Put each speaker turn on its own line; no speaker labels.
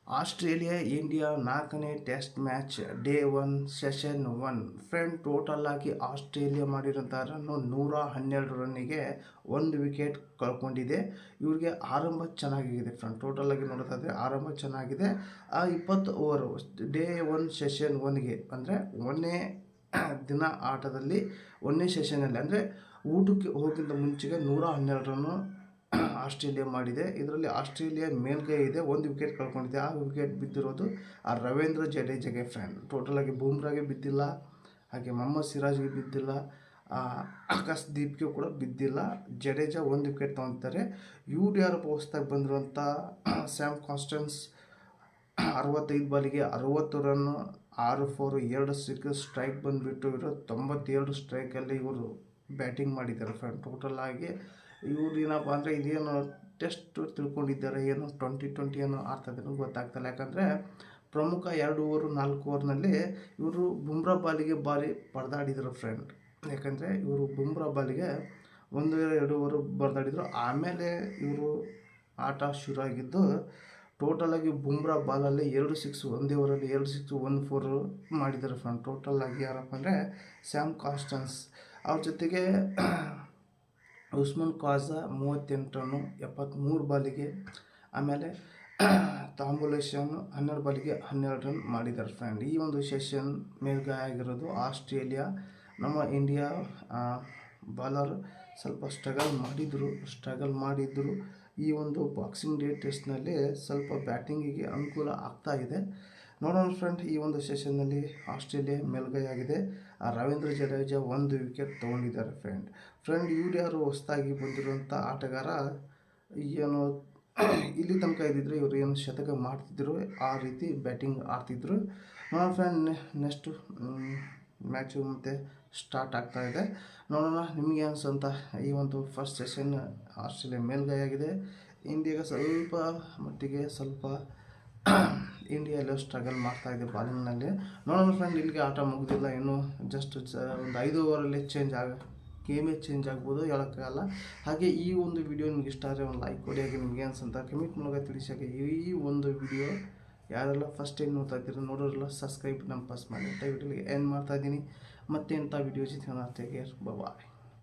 Australia India 4ನೇ test match day 1 session 1 friend. Total ಆಗಿ Australia ಮಾಡಿರೋಂಥ ರನ್ನು 112 ರನ್ನಿಗೆ 1 ವಿಕೆಟ್ ಕಳ್ಕೊಂಡಿದೆ. ಇವ್ರಿಗೆ ಆರಂಭ ಚೆನ್ನಾಗಿದೆ ಫ್ರೆಂಡ್. ಟೋಟಲ್ ಆಗಿ ನೋಡೋದಾದರೆ ಆರಂಭ ಚೆನ್ನಾಗಿದೆ. 20 ಓವರು ಡೇ 1 ಸೆಷನ್ 1ಗೆ ಅಂದರೆ ಒಂದನೇ ದಿನ ಆಟದಲ್ಲಿ ಒಂದನೇ ಸೆಷನಲ್ಲಿ ಅಂದರೆ ಊಟಕ್ಕೆ ಹೋಗಿಂತ ಮುಂಚೆಗೆ 112 ರನ್ನು ಆಸ್ಟ್ರೇಲಿಯಾ ಮಾಡಿದೆ. ಇದರಲ್ಲಿ ಆಸ್ಟ್ರೇಲಿಯಾ ಮೇಲ್ಗೈ ಇದೆ, 1 ವಿಕೆಟ್ ಕಳ್ಕೊಂಡಿದೆ. ಆ ವಿಕೆಟ್ ಬಿದ್ದಿರೋದು ರವೀಂದ್ರ ಜಡೇಜಾಗೆ ಫ್ರೆಂಡ್. ಟೋಟಲ್ ಆಗಿ ಬೂಮ್ರಾಗೆ ಬಿದ್ದಿಲ್ಲ, ಹಾಗೆ ಮೊಹಮ್ಮದ್ ಸಿರಾಜ್ಗೆ ಬಿದ್ದಿಲ್ಲ, ಆಕಾಶ್ದೀಪ್ಗೆ ಕೂಡ ಬಿದ್ದಿಲ್ಲ. ಜಡೇಜಾ 1 ವಿಕೆಟ್ ತೊಗೊತಾರೆ. ಇವ್ರು ಯಾರಪ್ಪ ಹೊಸ್ದಾಗಿ ಬಂದಿರುವಂಥ ಸ್ಯಾಮ್ ಕಾನ್ಸ್ಟನ್ಸ್ 65 ಬಾಲಿಗೆ 60 ರನ್ನು, 6 4 2 6 ಸ್ಟ್ರೈಕ್ ಬಂದುಬಿಟ್ಟು ಇವರು 92 ಸ್ಟ್ರೈಕಲ್ಲಿ ಇವರು ಬ್ಯಾಟಿಂಗ್ ಮಾಡಿದ್ದಾರೆ ಫ್ರೆಂಡ್. ಟೋಟಲ್ ಆಗಿ ಇವ್ರು ಏನಪ್ಪ ಅಂದರೆ ಇದೇನು ಟೆಸ್ಟ್ ತಿಳ್ಕೊಂಡಿದ್ದಾರೆ, ಏನು 2020 ಏನೋ ಆಡ್ತಾಯಿದ್ರು ಗೊತ್ತಾಗ್ತಾಯಿಲ್ಲ. ಯಾಕಂದರೆ ಪ್ರಮುಖ 2 ಓವರು 4 ಓವರ್ನಲ್ಲಿ ಇವರು ಬುಮ್ರಾ ಬಾಲಿಗೆ ಭಾರಿ ಪಡೆದಾಡಿದರು ಫ್ರೆಂಡ್. ಯಾಕಂದರೆ ಇವರು ಬುಮ್ರಾ ಬಾಲಿಗೆ 1-2 ಓವರು ಬರೆದಾಡಿದರು. ಆಮೇಲೆ ಇವರು ಆಟ ಶುರು ಆಗಿದ್ದು ಟೋಟಲಾಗಿ ಬುಮ್ರಾ ಬಾಲಲ್ಲಿ 2 ಸಿಕ್ಸ್, ಒಂದೇ ಓವರಲ್ಲಿ 2 ಸಿಕ್ಸ್ 1 4 ಮಾಡಿದ್ದಾರೆ ಫ್ರೆಂಡ್. ಟೋಟಲ್ ಆಗಿ ಯಾರಪ್ಪ ಅಂದರೆ ಸ್ಯಾಮ್ ಕಾನ್ಸ್ಟನ್ಸ್, ಅವ್ರ ಜೊತೆಗೆ ಉಸ್ಮಾನ್ ಖ್ವಾಜಾ 38 ರನ್ನು 73 ಬಾಲಿಗೆ. ಆಮೇಲೆ ತಾಂಬುಲೇಶನ್ 12 ಬಾಲಿಗೆ 12 ರನ್ ಮಾಡಿದ್ದಾರೆ ಫ್ರೆಂಡ್. ಈ ಒಂದು ಸೆಷನ್ ಮೇಲ್ಗೈ ಆಗಿರೋದು ಆಸ್ಟ್ರೇಲಿಯಾ. ನಮ್ಮ ಇಂಡಿಯಾ ಬಾಲರ್ ಸ್ವಲ್ಪ ಸ್ಟ್ರಗಲ್ ಮಾಡಿದ್ರು. ಈ ಒಂದು ಬಾಕ್ಸಿಂಗ್ ಡೇ ಟೆಸ್ಟ್ನಲ್ಲಿ ಸ್ವಲ್ಪ ಬ್ಯಾಟಿಂಗಿಗೆ ಅನುಕೂಲ ಆಗ್ತಾ ಇದೆ. ನೋಡೋಣ ಫ್ರೆಂಡ್. ಈ ಒಂದು ಸೆಷನ್ನಲ್ಲಿ ಆಸ್ಟ್ರೇಲಿಯಾ ಮೇಲ್ಗೈ ಆಗಿದೆ. ರವೀಂದ್ರ ಜಡೇಜಾ 1 ವಿಕೆಟ್ ತೊಗೊಂಡಿದ್ದಾರೆ ಫ್ರೆಂಡ್. ಇವ್ರು ಯಾರು ಹೊಸದಾಗಿ ಬಂದಿರುವಂಥ ಆಟಗಾರ, ಏನು ಇಲ್ಲಿ ತನಕ ಇದ್ದಿದ್ರೆ ಇವರು ಏನು ಶತಕ ಮಾಡ್ತಿದ್ರು, ಆ ರೀತಿ ಬ್ಯಾಟಿಂಗ್ ಆಡ್ತಿದ್ರು. ನೋಡೋಣ ಫ್ರೆಂಡ್, ನೆಕ್ಸ್ಟು ಮ್ಯಾಚು ಮತ್ತೆ ಸ್ಟಾರ್ಟ್ ಆಗ್ತಾ ಇದೆ. ನೋಡೋಣ ನಿಮಗೆ ಅನಿಸೋಂಥ ಈ ಒಂದು ಫಸ್ಟ್ ಸೆಷನ್ ಆಸ್ಟ್ರೇಲಿಯಾ ಮೇಲ್ಗೈ ಆಗಿದೆ. ಇಂಡಿಯಾಗೆ ಸ್ವಲ್ಪ ಇಂಡಿಯಾ ಎಲ್ಲೋ ಸ್ಟ್ರಗಲ್ ಮಾಡ್ತಾ ಇದೆ ಬಾಲಿಂಗ್ನಲ್ಲಿ. ನೋಡೋಣ ಫ್ರೆಂಡ್, ಇಲ್ಲಿಗೆ ಆಟ ಮುಗಿದಿಲ್ಲ ಇನ್ನೂ. ಜಸ್ಟ್ ಒಂದು 5 ಓವರಲ್ಲಿ ಗೇಮೇ ಚೇಂಜ್ ಆಗ್ಬೋದು, ಹೇಳೋಕ್ಕಾಗಲ್ಲ. ಹಾಗೆ ಈ ಒಂದು ವಿಡಿಯೋ ನಿಮ್ಗೆ ಇಷ್ಟ ಆದರೆ ಒಂದು ಲೈಕ್ ಕೊಡಿ. ಹಾಗೆ ನಿಮಗೆ ಅನ್ಸಂತ ಕಮೆಂಟ್ ಮೂಲಕ ತಿಳಿಸಿ. ಹಾಗೆ ಈ ಒಂದು ವಿಡಿಯೋ ಯಾರೆಲ್ಲ ಫಸ್ಟ್ ಟೈಮ್ ನೋಡ್ತಾ ಇದ್ದೀರೋ ನೋಡೋರೆಲ್ಲ ಸಬ್ಸ್ಕ್ರೈಬ್ ನಮ್ಮ ಪಾಸ್ ಮಾಡಿ ಅಂತ ವಿಡಿಯೋಗೆ ಎಂಡ್ ಮಾಡ್ತಾಯಿದ್ದೀನಿ. ಮತ್ತೆ ಇಂಥ ವಿಡಿಯೋ ಜೊತೆ ಬಾಯ್.